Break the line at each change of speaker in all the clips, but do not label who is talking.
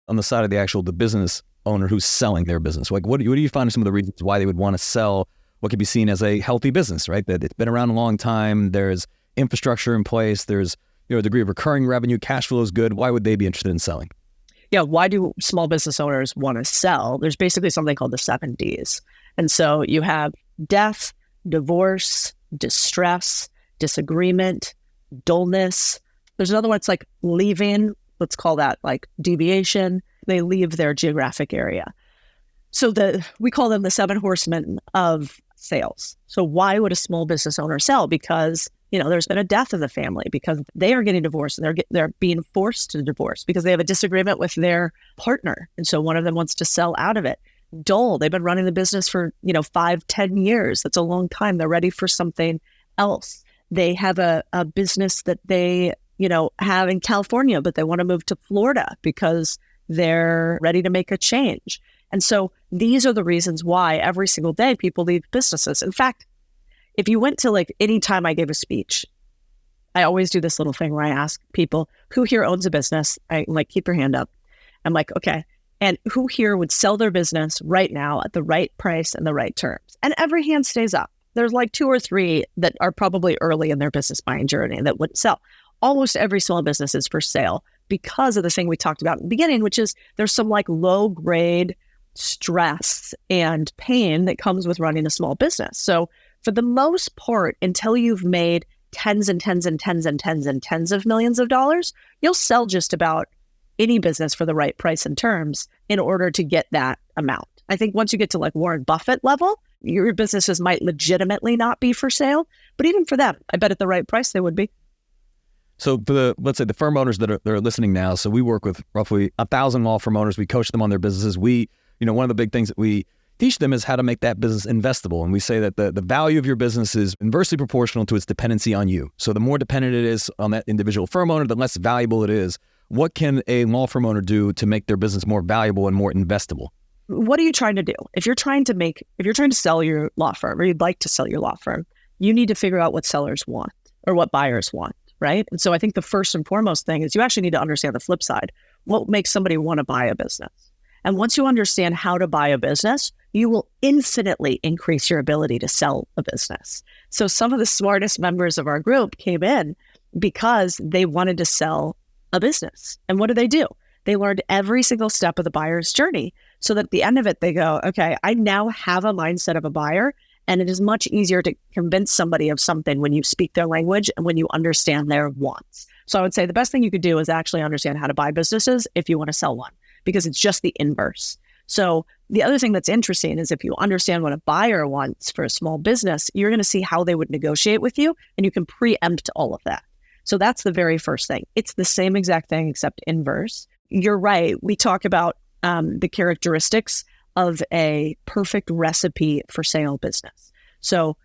on the side of the business owner who's selling their business? Like, what do you find are some of the reasons why they would want to sell what could be seen as a healthy business, right? That it's been around a long time. There's infrastructure in place. There's a degree of recurring revenue. Cash flow is good. Why would they be interested in selling?
Yeah, why do small business owners want to sell? There's basically something called the 7 Ds. And so you have death, divorce, distress, disagreement, dullness. There's another one, it's like leaving, let's call that like deviation. They leave their geographic area. So we call them the 7 horsemen of sales. So why would a small business owner sell? Because there's been a death in the family, because they are getting divorced and they're being forced to divorce because they have a disagreement with their partner. And so one of them wants to sell out of it. Dull. They've been running the business for, 5-10 years. That's a long time. They're ready for something else. They have a business that they, have in California, but they want to move to Florida because they're ready to make a change. And so these are the reasons why every single day people leave businesses. In fact, if you went to any time I gave a speech, I always do this little thing where I ask people, who here owns a business? I keep your hand up. I'm like, okay. And who here would sell their business right now at the right price and the right terms? And every hand stays up. There's 2 or 3 that are probably early in their business buying journey that wouldn't sell. Almost every small business is for sale because of the thing we talked about in the beginning, which is there's some low grade stress and pain that comes with running a small business. So for the most part, until you've made tens and tens and tens and tens and tens of millions of dollars, you'll sell just about any business for the right price and terms in order to get that amount. I think once you get to Warren Buffett level, your businesses might legitimately not be for sale, but even for them, I bet at the right price they would be.
So for let's say the firm owners that are listening now, so we work with roughly 1,000 law firm owners. We coach them on their businesses. One of the big things that we teach them is how to make that business investable. And we say that the value of your business is inversely proportional to its dependency on you. So the more dependent it is on that individual firm owner, the less valuable it is. What can a law firm owner do to make their business more valuable and more investable?
What are you trying to do? If you're trying to sell your law firm, or you'd like to sell your law firm, you need to figure out what sellers want or what buyers want, right? And so I think the first and foremost thing is you actually need to understand the flip side. What makes somebody want to buy a business? And once you understand how to buy a business, you will infinitely increase your ability to sell a business. So some of the smartest members of our group came in because they wanted to sell a business. And what do? They learned every single step of the buyer's journey so that at the end of it, they go, okay, I now have a mindset of a buyer, and it is much easier to convince somebody of something when you speak their language and when you understand their wants. So I would say the best thing you could do is actually understand how to buy businesses if you want to sell one, because it's just the inverse. So the other thing that's interesting is if you understand what a buyer wants for a small business, you're going to see how they would negotiate with you, and you can preempt all of that. So that's the very first thing. It's the same exact thing except inverse. You're right. We talk about the characteristics of a perfect recipe for sale business. So,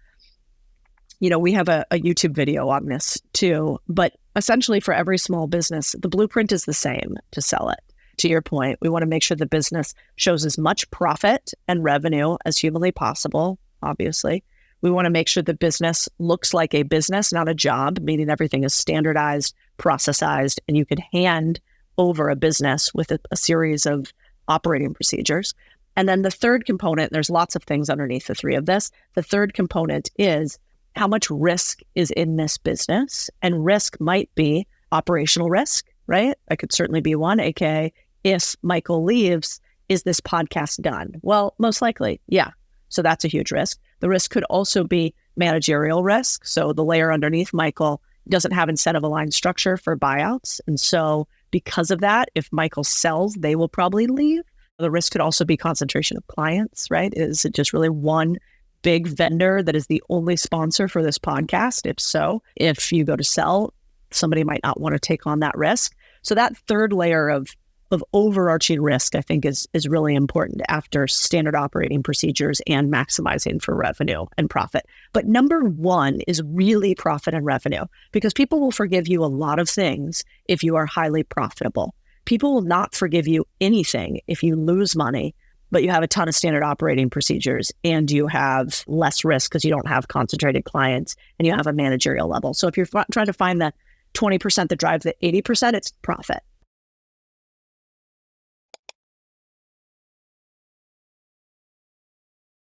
we have a YouTube video on this too, but essentially for every small business, the blueprint is the same to sell it. To your point, we want to make sure the business shows as much profit and revenue as humanly possible, obviously. We want to make sure the business looks like a business, not a job, meaning everything is standardized, processized, and you could hand over a business with a series of operating procedures. And then the third component, there's lots of things underneath the 3 of this. The third component is how much risk is in this business. And risk might be operational risk, right? That could certainly be one, aka if Michael leaves, is this podcast done? Well, most likely, yeah. So that's a huge risk. The risk could also be managerial risk. So the layer underneath Michael doesn't have incentive aligned structure for buyouts. And so because of that, if Michael sells, they will probably leave. The risk could also be concentration of clients, right? Is it just really one big vendor that is the only sponsor for this podcast? If so, if you go to sell, somebody might not want to take on that risk. So that third layer of overarching risk, I think, is really important after standard operating procedures and maximizing for revenue and profit. But number 1 is really profit and revenue, because people will forgive you a lot of things if you are highly profitable. People will not forgive you anything if you lose money, but you have a ton of standard operating procedures and you have less risk because you don't have concentrated clients and you have a managerial level. So if you're trying to find the 20% that drives the 80%, it's profit.